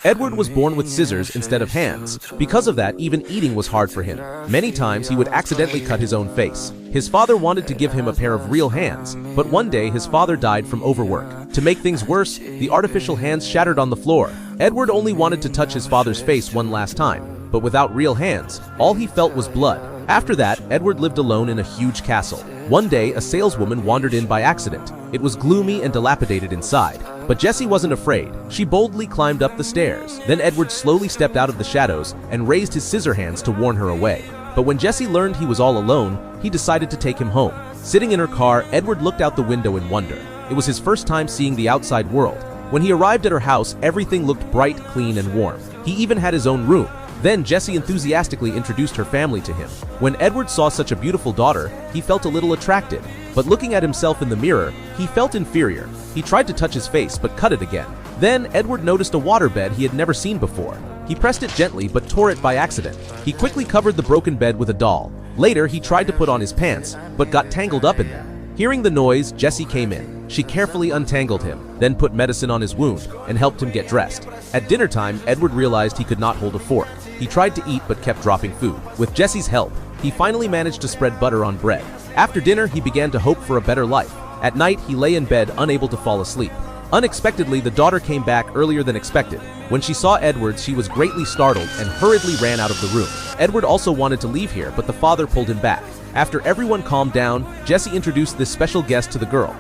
Edward was born with scissors instead of hands. Because of that, even eating was hard for him. Many times he would accidentally cut his own face. His father wanted to give him a pair of real hands, but one day his father died from overwork. To make things worse, the artificial hands shattered on the floor. Edward only wanted to touch his father's face one last time, but without real hands, all he felt was blood. After that, Edward lived alone in a huge castle. One day, a saleswoman wandered in by accident. It was gloomy and dilapidated inside. But Jessie wasn't afraid. She boldly climbed up the stairs. Then Edward slowly stepped out of the shadows and raised his scissor hands to warn her away. But when Jessie learned he was all alone, he decided to take him home. Sitting in her car, Edward looked out the window in wonder. It was his first time seeing the outside world. When he arrived at her house, everything looked bright, clean, and warm. He even had his own room. Then Jessie enthusiastically introduced her family to him. When Edward saw such a beautiful daughter, he felt a little attracted. But looking at himself in the mirror, he felt inferior. He tried to touch his face but cut it again. Then Edward noticed a waterbed he had never seen before. He pressed it gently but tore it by accident. He quickly covered the broken bed with a doll. Later, he tried to put on his pants, but got tangled up in them. Hearing the noise, Jessie came in. She carefully untangled him, then put medicine on his wound and helped him get dressed. At dinner time, Edward realized he could not hold a fork. He tried to eat but kept dropping food. With Jessie's help, he finally managed to spread butter on bread. After dinner, he began to hope for a better life. At night, he lay in bed unable to fall asleep. Unexpectedly, the daughter came back earlier than expected. When she saw Edward, she was greatly startled and hurriedly ran out of the room. Edward also wanted to leave here, but the father pulled him back. After everyone calmed down, Jessie introduced this special guest to the girl.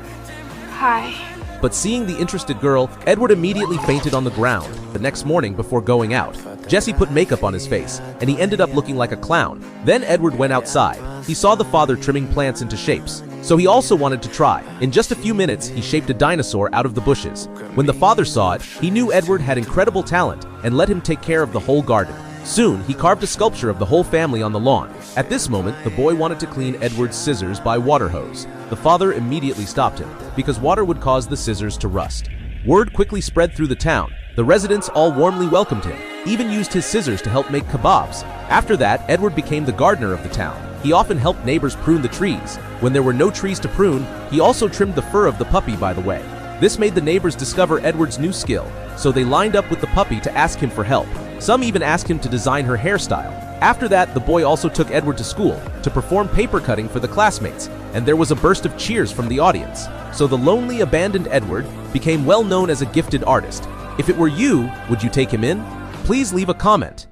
Hi. But seeing the interested girl, Edward immediately fainted on the ground. The next morning, before going out, Jessie put makeup on his face, and he ended up looking like a clown. Then Edward went outside. He saw the father trimming plants into shapes, so he also wanted to try. In just a few minutes, he shaped a dinosaur out of the bushes. When the father saw it, he knew Edward had incredible talent and let him take care of the whole garden. Soon, he carved a sculpture of the whole family on the lawn. At this moment, the boy wanted to clean Edward's scissors by water hose. The father immediately stopped him, because water would cause the scissors to rust. Word quickly spread through the town. The residents all warmly welcomed him, even used his scissors to help make kebabs. After that, Edward became the gardener of the town. He often helped neighbors prune the trees. When there were no trees to prune, he also trimmed the fur of the puppy, by the way. This made the neighbors discover Edward's new skill, so they lined up with the puppy to ask him for help. Some even asked him to design her hairstyle. After that, the boy also took Edward to school to perform paper cutting for the classmates, and there was a burst of cheers from the audience. So the lonely, abandoned Edward became well known as a gifted artist. If it were you, would you take him in? Please leave a comment.